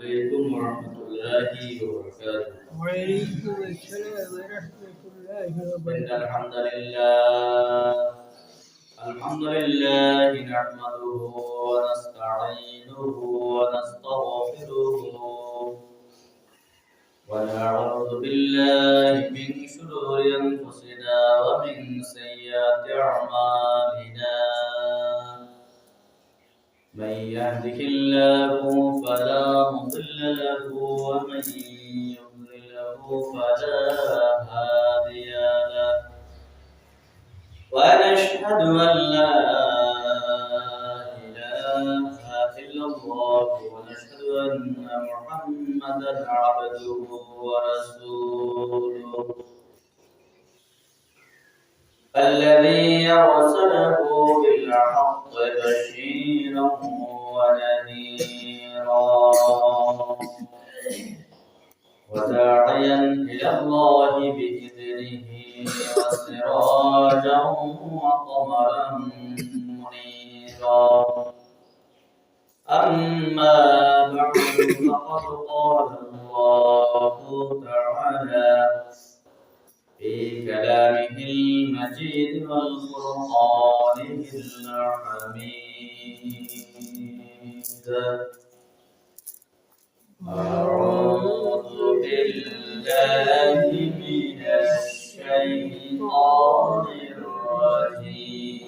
عليكم ورحمة الله وبركاته. وعليكم السلام ورحمة الله إن وبركاته. الحمد لله نحمده ونستعينه ونستغفره ونعوذ بالله من شرور أنفسنا ومن سيئات أعمالنا. من يهده الله فلا مضل له ومن يضلله فلا هادي له. ونشهد أن لا إله إلا الله ونشهد أن محمدا عبده ورسوله الذي أرسله بالحق بشيرا ونذيرا وداعيا إلى الله بإذنه وسراجا وقمرا منيرا. أما بعد فقد قال الله تعالى في كلامه المجيد والقرآنه الحميد. أعوذ بالله من الشيطان الرجيم.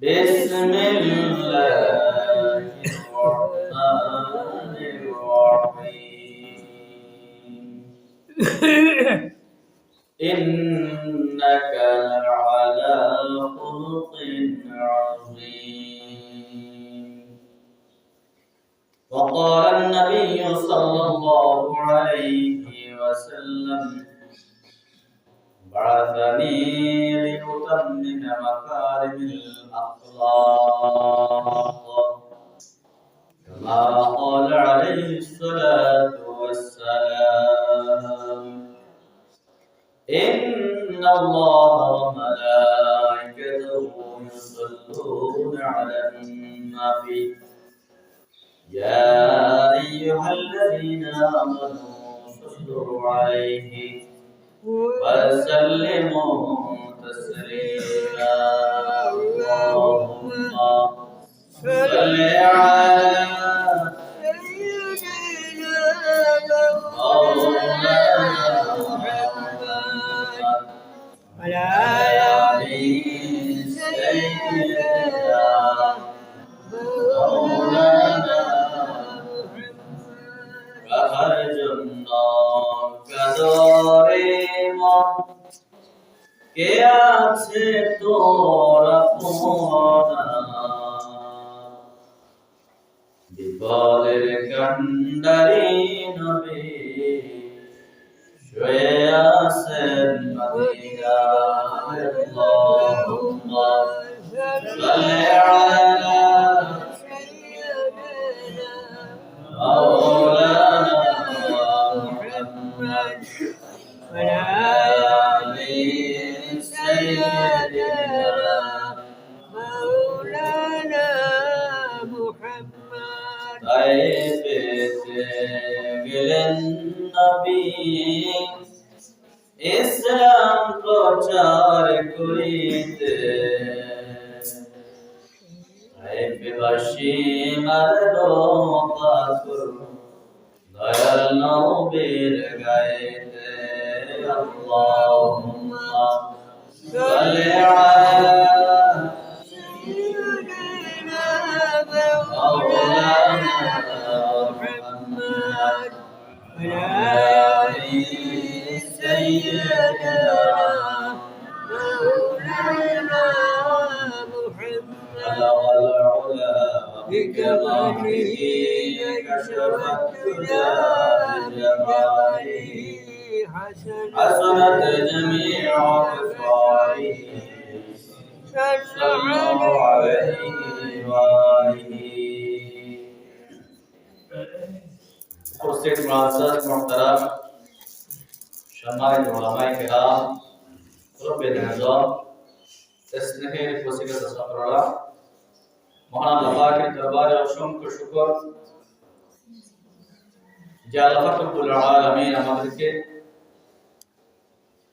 بسم الله الرحمن الرحيم. إنك لعلى خلق عظيم. وقال النبي صلى الله عليه وسلم بعثني لأتمم مكارم الأخلاق كما قال عليه الصلاة والسلام. إن الله وملائكته يصلون على النبي يا أيها الذين آمنوا صلوا عليه وسلموا تسليما. اللهم صل على سيدنا مولانا محمد وعلى آل سيدنا مولانا فخرجنا كداريما কে আছে তোরা পোনা বিপদের কান্ডারি নবী শুয়ে আছেন মদিনায়। আল্লাহুম্মা সাল্লি আলা مولانا محمد وعلى آل سيدنا مولانا محمد طيبতে গেলেন নবী ইসলাম প্রচার করিতে। বেবাসী মারলো পাথর দয়াল নবীর গায়েতে। আল্লাহুম্মা সাল্লি আলা سيدنا مولانا محمد وعلى آل سيدنا مولانا محمد بلغ العلا بكماله كشف الدجى بجماله حسنت جميع خصائصه صلى الله عليه وآله। উপস্থিত মুআজ্জাজ মুহতারাম সম্মানিত উলামায়ে কেরাম মুরব্বিয়ান আযম স্নেহের ফজিলত ছাত্ররা, মহান আল্লাহ পাকের দরবারে অসংখ্য শুকর যে আল্লাহ পাক রব্বুল আলামিন আমাদেরকে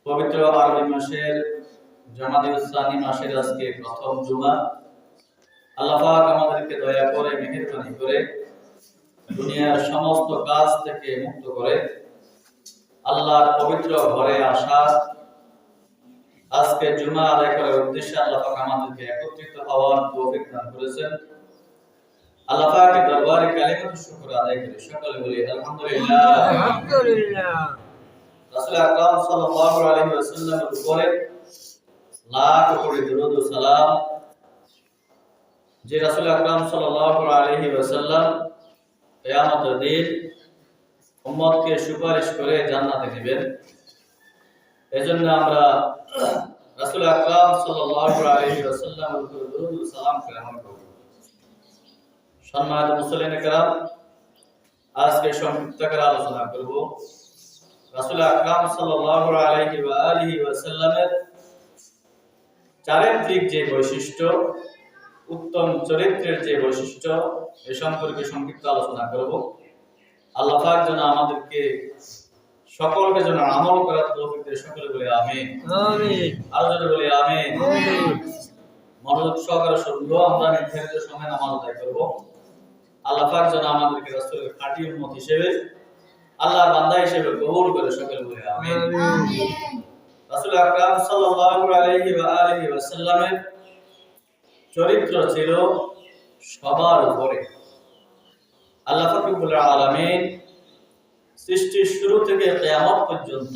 পবিত্র আরবি মাসের জামাদিউস সানি মাসের আজকে প্রথম জুমা, আল্লাহ পাক আমাদেরকে দয়া করে মেহেরবানি করে দুনিয়ার সমস্ত কাজ থেকে মুক্ত করে আল্লাহর পবিত্র ঘরে আসা আজকে জুমা আদায় করার উদ্দেশ্যে আল্লাহ পাক আমাদেরকে একত্রিত হওয়ার তৌফিক দান করেছেন। আল্লাহ পাকের দরবারে কালিমাতুশ শুকর আদায় করি, সকলে বলি আলহামদুলিল্লাহ। আলহামদুলিল্লাহ। রাসূল আকরাম সাল্লাল্লাহু আলাইহি ওয়াসাল্লামের উপরে লাখ কোটি দরুদ ও সালাম, যে রাসূল আকরাম সাল্লাল্লাহু আলাইহি ওয়াসাল্লাম কিয়ামতের দিন উম্মতকে সুপারিশ করে জান্নাতে নেবেন। এজন্য আমরা রাসূল আকরাম সাল্লাল্লাহু আলাইহি ওয়াসাল্লামের উপরে দরুদ ও সালাম প্রেরণ করব। সম্মানিত মুসলিম کرام, আজকে সংক্ষিপ্ত করে আলোচনা করব রাসূল আকরাম সাল্লাল্লাহু আলাইহি ওয়া আলিহি ওয়াসাল্লামের চারিত্রিক যে বৈশিষ্ট্য, উত্তম চরিত্রের যে বৈশিষ্ট্য, এ সম্পর্কে সংক্ষিপ্ত আলোচনা করব। আল্লাহ পাক যেন আমাদেরকে সকলকে যেন আমল করার তৌফিক দেন, সকলে বলে আমিন। আমিন। আর যারা বলে আমিন। আমিন। মনোযোগ সহকারে শুনবো, আমরা নির্ধারিত সময় নামাজ আদায় করব। আল্লাহ পাক যেন আমাদেরকে রাসূলের খাঁটি উম্মত হিসেবে, আল্লাহর বান্দা হিসেবে কবুল করে, সকলে বলে আমিন। রাসূল আকরাম সাল্লাল্লাহু আলাইহি ওয়া আলিহি ওয়াসাল্লামের চরিত্র ছিল সবার উপরে। আল্লাহ পাক রব্বুল আলামিন সৃষ্টির শুরু থেকে কিয়ামত পর্যন্ত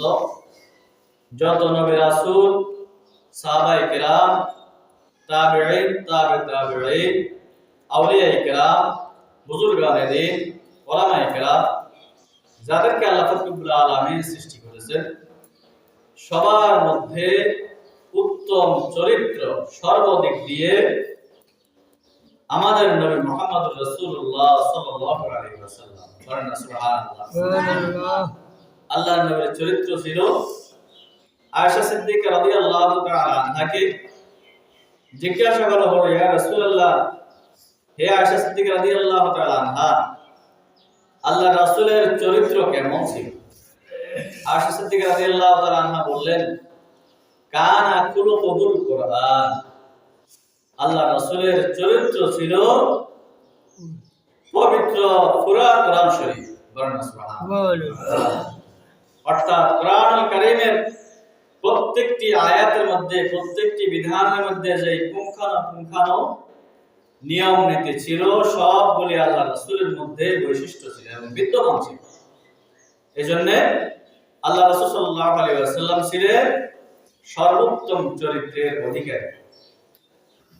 যত নবী রাসূল, সাহাবায়ে কেরাম, তাবেঈন, তাবেঈন, আউলিয়ায়ে কেরাম, বুজুর্গানে দ্বীন, উলামায়ে কেরাম, যাদেরকে আল্লাহ পাক রব্বুল আলামিন সৃষ্টি করেছেন, সবার মধ্যে উত্তম চরিত্র সর্বদিক দিয়ে আমাদের নবী মুহাম্মদুর রাসূলুল্লাহ সাল্লাল্লাহু আলাইহি ওয়াসাল্লাম। সুবহানাল্লাহ। আল্লাহর নবীর চরিত্র ছিল, আয়েশা সিদ্দিকা রাদিয়াল্লাহু তাআলা আনহাকে জিজ্ঞাসা করা হলো, ইয়া রাসূলুল্লাহ, হে আয়েশা সিদ্দিকা রাদিয়াল্লাহু তাআলা আনহা, আল্লাহর রাসূলের চরিত্র কেমন ছিল? আয়েশা সিদ্দিকা রাদিয়াল্লাহু তাআলা আনহা বললেন, কানা খুলুকুল কুরআন। আল্লাহ রাসূলের চরিত্র ছিল পবিত্র পুরা কোরআন শরীফ। বর্ণনা সুবহানাল্লাহ। অর্থাৎ কোরআনুল কারীমের প্রত্যেকটি আয়াতের মধ্যে, প্রত্যেকটি বিধানের মধ্যে যে পুঙ্খানু নিয়ম নীতি ছিল, সবগুলি আল্লাহ রাসূলের মধ্যে বৈশিষ্ট্য ছিল এবং বিদ্যমান ছিল। এজন্য আল্লাহ রাসূল সাল্লাল্লাহু আলাইহি ওয়াসাল্লাম ছিলেন সর্বোত্তম চরিত্রের অধিকারী।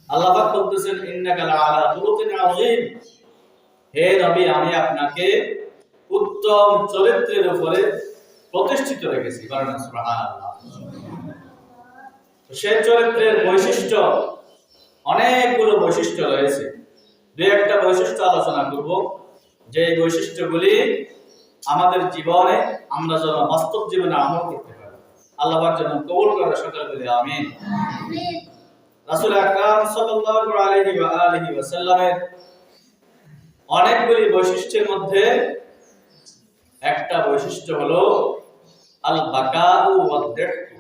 আল্লাহ পাক বলতেছেন, ইন্নাকা লাআলা খুলুকিন আযীম, হে নবী, আমি আপনাকে উত্তম চরিত্রের উপরে প্রতিষ্ঠিত রেখেছি। সুবহানাল্লাহ। সেই চরিত্রের বৈশিষ্ট্য, অনেকগুলো বৈশিষ্ট্য রয়েছে। দুই একটা বৈশিষ্ট্য আলোচনা করব, যে বৈশিষ্ট্যগুলি আমাদের জীবনে আমরা যেন বাস্তব জীবনে আমল করতে পারি। আল্লাহ পাক যেন কবুল করে, সকলে বলি আমিন। রাসূল আকরাম সাল্লাল্লাহু আলাইহি ওয়া আলিহি ওয়াসাল্লামের অনেকগুলি বৈশিষ্ট্যের মধ্যে একটা বৈশিষ্ট্য হলো আল বাকাউ ওয়াদ দাহকু,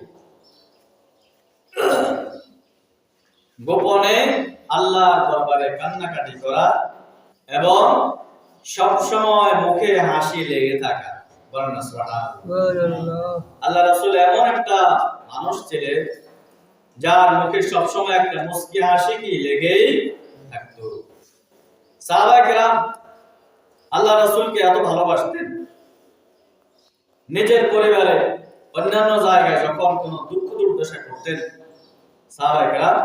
গোপনে আল্লাহর দরবারে কান্নাকাটি করা এবং সব সময় মুখে হাসি লেগে থাকা। বর্ণনা সুবহানাল্লাহ। আল্লাহ রাসূল এমন একটা মানুষ ছিলেন যার মুখে সব সময় একটা মুস্কি হাসি কি লেগেই থাকতো। সাহাবায়ে কেরাম আল্লাহ রাসূলকে এত ভালোবাসতেন, নিজের পরিবারে অন্যান্য জায়গায় যখন কোনো দুঃখ দুর্দশা করতেন, সাহাবায়ে কেরাম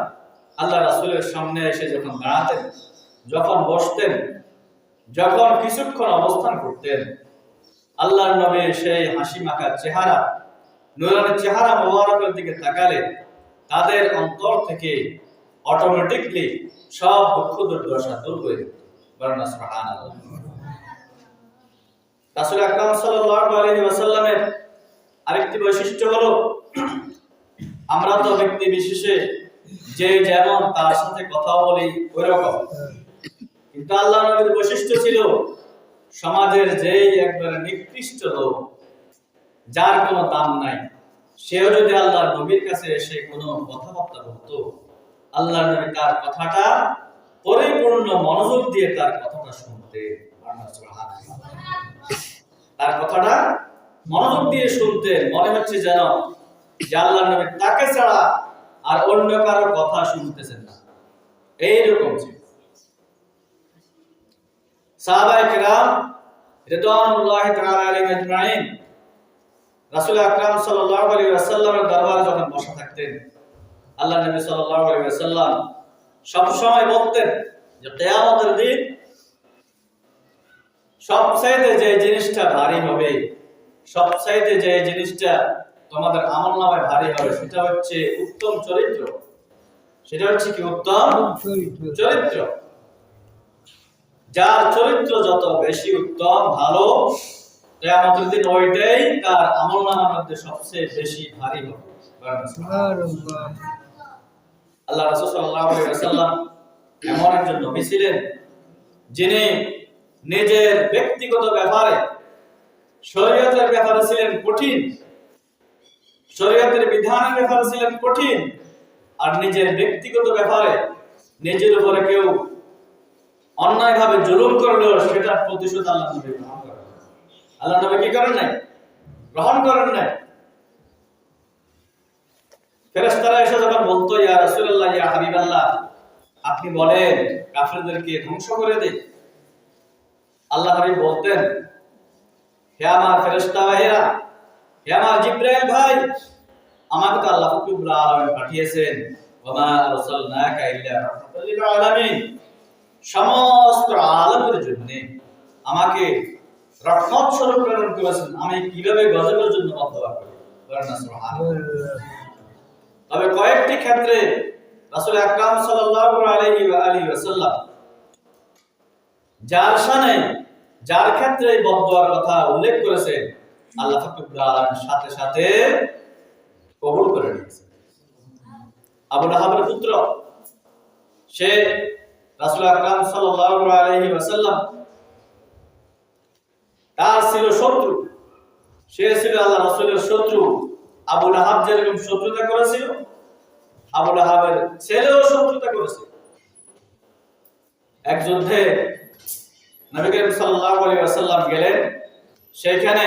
আল্লাহ রাসূলের সামনে এসে যখন দাঁড়াতেন, যখন বসতেন, যখন কিছুক্ষণ অবস্থান করতেন, আল্লাহর নবীর সেই হাসি মাখা চেহারা, নূরানি চেহারা মোবারকের দিকে তাকালে তাদের অন্তর থেকে অটোমেটিকলি সব দুঃখ দুর্দশা দূর হয়ে যেত। বর্ণনা সুবহানাল্লাহ। রাসূল আকরাম সাল্লাল্লাহু আলাইহি ওয়াসাল্লামের আরেকটি বৈশিষ্ট্য হলো, আমরা তো ব্যক্তি বিশেষে যে যেমন তার সাথে কথা বলি ওই রকম, কিন্তু আল্লাহর নবীর বৈশিষ্ট্য ছিল সমাজের যেই একবারে নিকৃষ্ট লোক, যার কোনো দাম নাই, সেও যদি আল্লাহর নবীর কাছে এসে কোনো কথাবার্তা বলতো, আল্লাহর নবী তার কথাটা পরিপূর্ণ মনোযোগ দিয়ে তার কথাটা শুনতে, তার কথাটা মনোযোগ দিয়ে শুনতে, মনে হচ্ছে যেন যে আল্লাহর নবী তাকে ছাড়া আর অন্য কারো কথা শুনতেছেন না, এইরকম ছিল। সাহাবায়ে কেরাম রিদওয়ানুল্লাহি তাআলা আলাইহিম আজমাইন রাসূল আকরাম সাল্লাল্লাহু আলাইহি ওয়াসাল্লামের দরবারে যখন বসা থাকতেন, আল্লাহর নবী সাল্লাল্লাহু আলাইহি ওয়াসাল্লাম সব সময় বলতেন যে কিয়ামতের দিন সবচাইতে যে জিনিসটা ভারী হবে, সবচাইতে যে জিনিসটা তোমাদের আমলনামায় ভারী হবে, সেটা হচ্ছে উত্তম চরিত্র। সেটা হচ্ছে কি? উত্তম চরিত্র। যার চরিত্র যত বেশি উত্তম ভালো, কিয়ামতের দিন ওইটাই তার আমলনামার মধ্যে সবচেয়ে বেশি ভারী হবে। আল্লাহ রাসূল সাল্লাল্লাহু আলাইহি ওয়াসাল্লাম এমন একজন নবী ছিলেন যিনি নিজের ব্যক্তিগত ব্যাপারে, শরীয়তের ব্যাপারে ছিলেন কঠিন, শরীয়তের বিধানের ব্যাপারে ছিলেন কঠিন, আর নিজের ব্যক্তিগত ব্যাপারে নিজের উপরে কেউ অন্যায়ভাবে জুলুম করলেও সেটার প্রতিশোধ আল্লাহ নবী গ্রহণ করেন। আল্লাহ নবী কি করেন নাই? গ্রহণ করেন নাই। ফেরেশতারা এসে যখন বলতো, ইয়া রাসূলুল্লাহ, ইয়া হাবিবাল্লাহ, আপনি বলেন কাফেরদেরকে ধ্বংস করে দিন, আল্লাহ নবী বলতেন, হে আমার ফেরেশতা ভাইরা, হে আমার জিবরাইল ভাই, আমাকে তো আল্লাহ রাব্বুল আলামিন পাঠিয়েছেন, ওয়া মা আরসালনাকা ইল্লা রাহমাতাল লিল আলামিন, সমস্ত আলামের জন্য আমাকে রহমত স্বরূপ প্রেরণ করেছেন। আমি কিভাবে গজবের জন্য বদদোয়া করি? বলেন না সুবহানাল্লাহ। তবে কয়েকটি ক্ষেত্রে রাসূল আকরাম সাল্লাল্লাহু আলাইহি ওয়া আলিহি ওয়াসাল্লাম যার শানে, যার ক্ষেত্রে বদদোয়ার কথা উল্লেখ করেছেন, আল্লাহ রাব্বুল আলামিন সাথে সাথে কবুল করে নিয়েছেন। আবু লাহাবের পুত্র, সে রাসূল আকরাম সাল্লাল্লাহু আলাইহি ওয়াসাল্লাম তার ছিল শত্রু, সে ছিল আল্লাহ রাসূলের শত্রু। আবু লাহাব যেরকম শত্রুতা করেছিল, আবু লাহাবের ছেলেও শত্রুতা করেছিল। এক যুদ্ধে নবী করিম সাল্লাল্লাহু আলাইহি ওয়াসাল্লাম গেলেন, সেখানে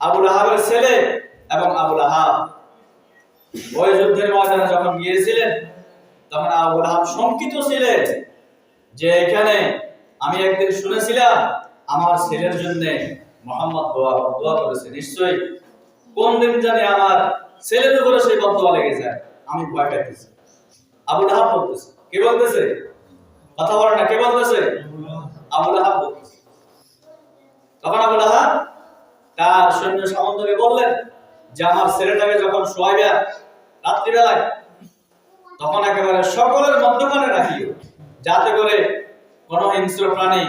আবু লাহাবের ছেলে এবং আবু লাহাব ওই যুদ্ধের ময়দানে যখন গিয়েছিলেন, তখন আবু লাহাব শঙ্কিত ছিলেন যে এখানে আমি একদিন শুনেছিলাম আমার ছেলের জন্য মুহাম্মদ দোয়া করেছে, নিশ্চয়ই কোন দিন জানি আমার ছেলের উপরে সেই বদদোয়া লেগে যায়, আমি ভয় পাইতেছি। আবু লাহাব বলতেছে, কে বলতেছে? কথা বলেন না, কে বলতেছে? আবু লাহাব বলতেছে। তখন আবু লাহাব তার সৈন্য সামন্তকে বললেন যে আমার ছেলেটাকে যখন শোয়াইবা রাত্রিবেলায়, তখন একেবারে সকলের মধ্যখানে রাখিও, যাতে করে কোন হিংস্র প্রাণী,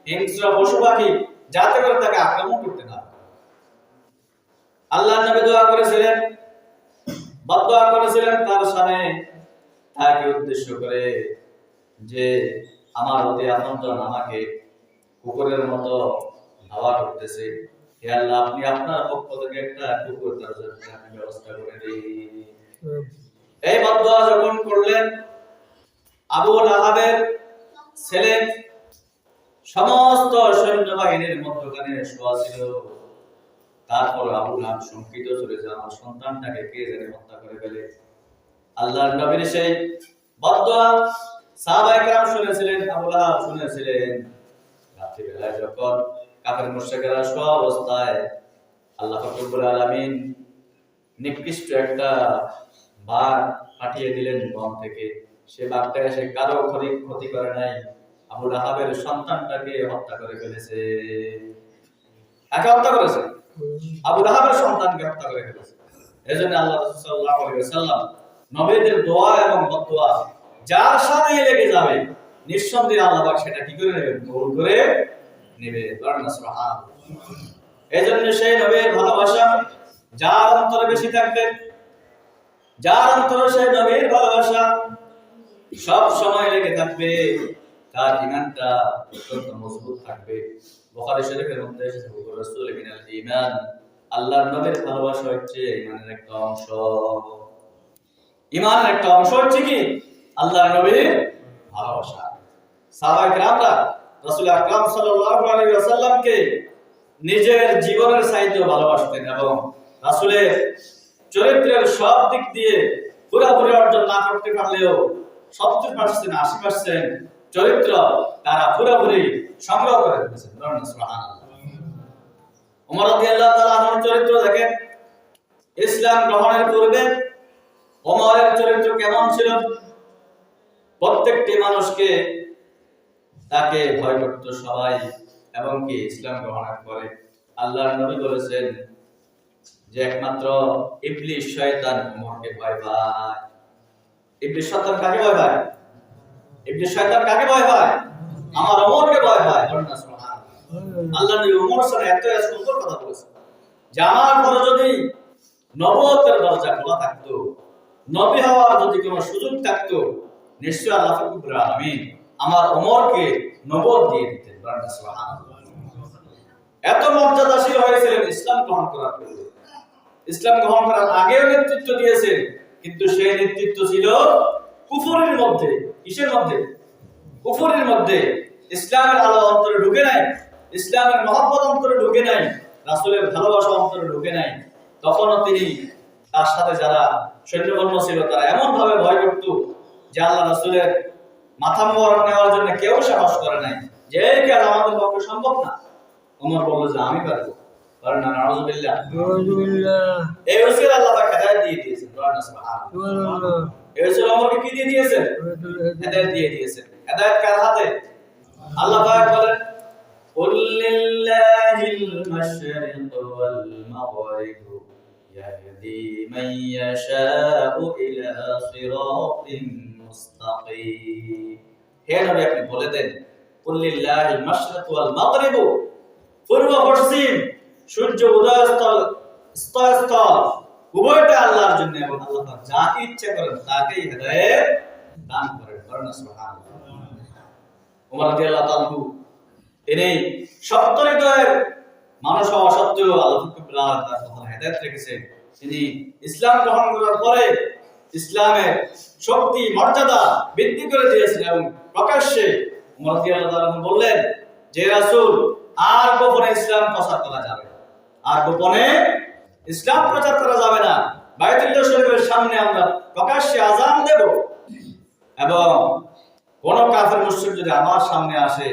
হিংস্র পশু পাখি যাতে করে তাকে আক্রমণ করতে না পারে। আল্লাহর নবী দোয়া করেছিলেন, বদদোয়া করেছিলেন তার শানে, তাকে উদ্দেশ্য করে যে আমার অতি আপনজন আমাকে কুকুরের মতো ধাওয়া করতেছে, হে আল্লাহ, আপনি আপনার পক্ষ থেকে একটা কুকুর তার জন্য আপনি ব্যবস্থা করে দিন। এই বদদোয়া যখন করলেন, আবু লাহাবের ছেলে সমস্ত সৈন্যবাহিনীর মধ্যখানে শোয়া ছিল। তারপর আবু লাহাব শঙ্কিত ছিল যে আমার সন্তানটাকে কে জানি হত্যা করে ফেলে। আল্লাহর নবীর সেই বদদোয়া সাহাবায়ে কেরাম শুনেছিলেন, আবু লাহাব শুনেছিলেন। রাত্রিবেলায় যখন কাফের মুশরিকরা শোয়া অবস্থায় আল্লাহ রাব্বুল আলামিন নিকৃষ্ট একটা বাঘ পাঠিয়ে দিলেন বন থেকে। সে বাঘটা এসে কারো ক্ষতি করে নাই, আবু লাহাবের সন্তানটাকে হত্যা করে ফেলেছে। একে হত্যা করেছে, আবু লাহাবের সন্তানকে হত্যা করে ফেলেছে। এজন্য আল্লাহ রাসূল সাল্লাল্লাহু আলাইহি ওয়াসাল্লাম নবীদের দোয়া এবং বদদোয়া যার সাথে লেগে যাবে, নিঃসন্দেহে আল্লাহ পাক সেটা কি করে নেবেন? কবুল করে নেবে। সুবহানাল্লাহ। এজন্য সেই নবীর ভালোবাসা যার অন্তরে বেশি থাকবে, যার অন্তরে সেই নবীর ভালোবাসা সব সময় লেগে থাকবে, তার ঈমানটা অত্যন্ত মজবুত থাকবে। বুখারী শরীফের মধ্যে এসেছে রাসূল মিনাল ঈমান, আল্লাহর নবীর ভালোবাসা হচ্ছে ঈমানের একটা অংশ। ঈমানের একটা অংশ হচ্ছে কি আল্লাহর নবীর ভালোবাসা। সাহাবায়ে কেরামরা রাসূল আকরাম সাল্লাল্লাহু আলাইহি ওয়াসাল্লামকে নিজের জীবনের চাইতেও ভালোবাসতেন এবং রাসূলের চরিত্রের সব দিক দিয়ে পুরোপুরি অর্জন না করতে পারলেও 70% 80% চরিত্র তারা পুরোপুরি সংগ্রহ করে ফেলেছেন। সুবহানাল্লাহ। ওমর রাদিয়াল্লাহু তাআলা আনহুর চরিত্র দেখেন, ইসলাম গ্রহণের পূর্বে ওমরের চরিত্র কেমন ছিল? প্রত্যেকটি মানুষকে তাকে ভয় করত সবাই, এবং কি ইসলাম গ্রহণের পরে আল্লাহর নবী বলেছেন যে একমাত্র ইবলিস শয়তান ওমরকে ভয় পায়। ইবলিস শয়তান কাকে ভয় পায়? ইবলিস শয়তান কাকে ভয় পায়? আমার ওমরকে ভয় পায়। সুবহানাল্লাহ। আল্লাহর নবী ওমরের সাথে এত সুন্দর কথা বলেছেন যে আমার পরে যদি নবুয়তের দরজা খোলা থাকতো, নবী হওয়ার যদি কোনো সুযোগ থাকতো, নিশ্চয়ই আল্লাহ রাব্বুল আলামিন আমার ওমরকে নবুয়ত দিয়ে দিতেন। সুবহানাল্লাহ। এত মর্যাদাশীল হয়েছিলেন ইসলাম গ্রহণ করার পূর্বে। ইসলাম গ্রহণ করার আগেও নেতৃত্ব দিয়েছেন, কিন্তু সেই নেতৃত্ব ছিল কুফরের মধ্যে। কিসের মধ্যে? কুফরের মধ্যে। ইসলামের আলো অন্তরে ঢুকে নাই, ইসলামের মহব্বত অন্তরে ঢুকে নাই, রাসূলের ভালোবাসা অন্তরে ঢুকে নাই। তখনও তিনি তার সাথে যারা সৈন্যবর্ণ ছিল তারা এমন ভাবে ভয় করত যে আল্লাহ রাসূলের মাথা মোবারক নেওয়ার জন্য কেউ সাহস করে নাই, যে এই কাজ আমাদের পক্ষে সম্ভব না। ওমর বলল যে আমি পারবো। বলেন না নাউযুবিল্লাহ। এই ওসিলা আল্লাহ পাক হেদায়েত দিয়ে দিয়েছেন। সুবহানাল্লাহ। এই ওসিলা ওমরকে কি দিয়ে দিয়েছেন? হেদায়েত দিয়ে দিয়েছেন। হেদায়েত কার হাতে? আল্লাহ পাক বলেন কুল লিল্লাহিল মাশরিক ওয়াল মাগরিব ইয়াহদি মান ইয়াশাউ ইলা সিরাতিন মুস্তাকিম। হে নবী আপনি বলে দেন কুল লিল্লাহিল মাশরিক ওয়াল মাগরিব, পূর্ব পশ্চিম সূর্য উদয়স্থল উভয়টা আল্লাহর জন্য, এবং আল্লাহ পাক যাকে ইচ্ছা করেন তাকেই হেদায়েত দান করেন। সুবহানাল্লাহ। ওমর রাদিয়াল্লাহু তাআলা তিনি সত্য হৃদয়ের মানুষ হওয়া সত্ত্বেও আল্লাহ তাআলা তার কথা হেদায়েত রেখেছেন। তিনি ইসলাম গ্রহণ করার পরে ইসলামের শক্তি মর্যাদা বৃদ্ধি করে দিয়েছেন, এবং প্রকাশ্যে ওমর রাদিয়াল্লাহু তাআলা বললেন যে রাসূল আর গোপনে ইসলাম প্রচার করা যাবে না, আর গোপনে ইসলাম প্রচার করা যাবে না। বাইতুল্লাহ শরীফের সামনে আমরা প্রকাশ্যে আযান দেব, এবং কোন কাফের মুশরিক যদি আমার সামনে আসে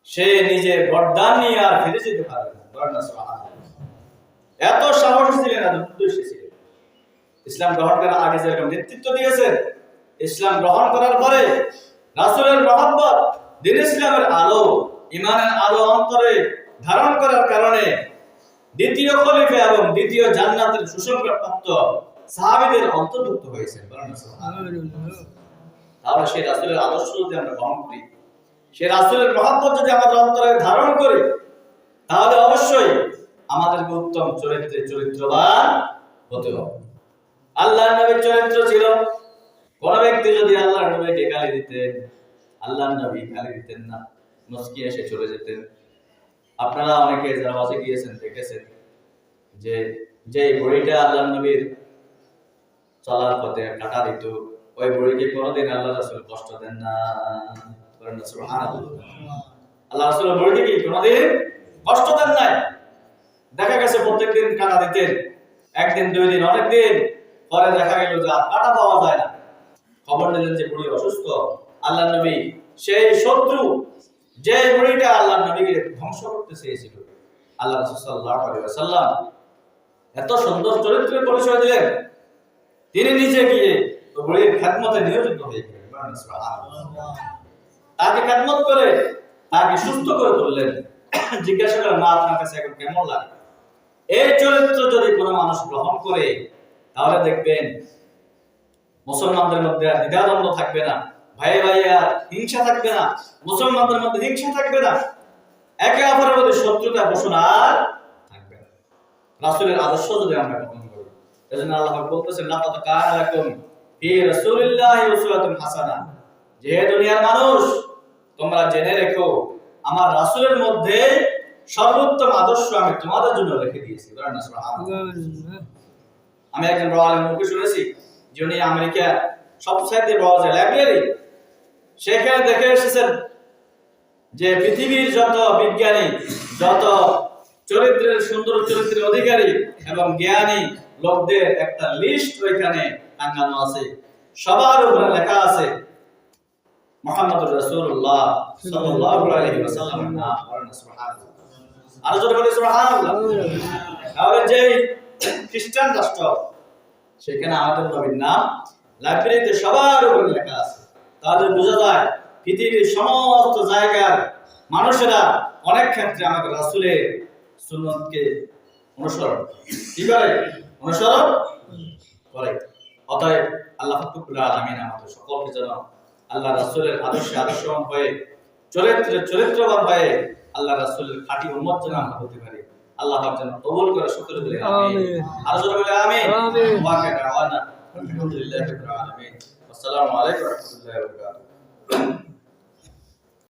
সে নিজের গর্দান নিয়ে আর ফিরে যেতে পারবে না। সুবহানাল্লাহ। এত সাহসী ছিলেন, এত উদ্দেশ্যী ছিলেন। ইসলাম গ্রহণ করার আগে যেরকম নেতৃত্ব দিয়েছেন, ইসলাম গ্রহণ করার পরে রাসূলের মহব্বত, দ্বীন ইসলামের আলো, ঈমানের আলো অন্তরে ধারণ করার কারণে দ্বিতীয় খলিফা এবং দ্বিতীয় জান্নাতের সুসংবাদপ্রাপ্ত সাহাবীদের অন্তর্ভুক্ত হয়েছেন। তাহলে সেই রাসূলের আদর্শ যদি আমরা গ্রহণ করি, সেই রাসূলের মহব্বত যদি আমাদের অন্তরে ধারণ করি, তাহলে অবশ্যই আমাদেরকে উত্তম চরিত্রবান হতে হবে। আল্লাহর নবীর চরিত্র ছিল, কোন ব্যক্তি যদি আল্লাহর নবীকে গালি দিতেন, আল্লাহর নবী গালি দিতেন না, মুস্কি এসে চলে যেতেন। আপনারা অনেকে যারা হজে গিয়েছেন দেখেছেন যে যে বুড়িটা আল্লাহর নবীর চলার পথে কাটা দিত, ওই বুড়িকে কোনোদিন আল্লাহ রাসূল কষ্ট দেন না। সুবহানাল্লাহ। আল্লাহ রাসূল বুড়িকে কি কোনোদিন কষ্ট দেন নাই। দেখা গেছে প্রত্যেকদিন কাটা দিতেন, একদিন দুই দিন অনেক দিন পরে দেখা গেল যে কাটা পাওয়া যায় না। খবর নিলেন যে বুড়ি অসুস্থ। আল্লাহর নবী সেই শত্রু যে বুড়িটা আল্লাহর নবীকে ধ্বংস করতে চেয়েছিল, আল্লাহ রাসূল সাল্লাল্লাহু আলাইহি ওয়াসাল্লাম এত সুন্দর চরিত্রের পরিচয় দিলেন, তিনি নিজে গিয়ে ওই বুড়ির খেদমতে নিয়োজিত হয়ে গেলেন। সুবহানাল্লাহ। তাকে খেদমত করে তাকে সুস্থ করে তুললেন। জিজ্ঞাসা করেন, মা আপনার কাছে এখন কেমন লাগে? এই চরিত্র যদি কোনো মানুষ গ্রহণ করে তাহলে দেখবেন মুসলমানদের মধ্যে আর দ্বিধাদ্বন্দ্ব থাকবে না, ভাই ভাইয়া হিংসা থাকবে না, মুসলমানদের মধ্যে হিংসা থাকবে না, একে অপরের মধ্যে শত্রুতা পোষণ আর থাকবে না। রাসূলের আদর্শ যদি আমরা গ্রহণ করি, এজন্য আল্লাহ পাক বলতেছেন লাকাদ কানা লাকুম ফি রাসূলিল্লাহি উসওয়াতুন হাসানাহ, যে দুনিয়ার মানুষ তোমরা জেনে রেখো আমার রাসূলের মধ্যে সর্বোত্তম আদর্শ আমি তোমাদের জন্য রেখে দিয়েছি। বলেন না সুবহানাল্লাহ। আমি একজন বড় আলেমের মুখে শুনেছি যিনি আমেরিকা সবচাইতে বড় যে লাইব্রেরি, সেখানে দেখে এসেছেন যে পৃথিবীর যত বিজ্ঞানী, যত চরিত্রের সুন্দর চরিত্রের অধিকারী এবং জ্ঞানী লোকদের একটা লিস্ট ওইখানে টাঙানো আছে। সবার উপরে লেখা আছে মুহাম্মদুর রাসূলুল্লাহ সাল্লাল্লাহু আলাইহি ওয়াসাল্লামের নাম। বলেন সুবহানাল্লাহ। আর জোরে বলে সুবহানাল্লাহ। তাহলে যে খ্রিস্টান রাষ্ট্র, সেখানে আমাদের নবীর নাম লাইব্রেরিতে সবার উপরে লেখা আছে। তাহলে বোঝা যায় পৃথিবীর সমস্ত জায়গার মানুষেরা অনেক ক্ষেত্রে আমাদের রাসূলের সুন্নতকে অনুসরণ অনুসরণ করে। অতএব আল্লাহ রাব্বুল আলামিন আমাদের সকলকে যেন আল্লাহ রাসূলের আদর্শে আদর্শবান হয়ে, চরিত্রবান হয়ে আল্লাহ রাসূলের খাঁটি উম্মত যেন আমরা হতে পারি। আল্লাহ পাক যেন কবুল করে সকলে বলে আমিন। আর জোরে বলে আমিন। ওয়া কানা ওয়া না আলহামদুলিল্লাহি রাব্বিল আলামিন। আসসালামু আলাইকুম ওয়া রাহমাতুল্লাহি ওয়া বারাকাতুহু।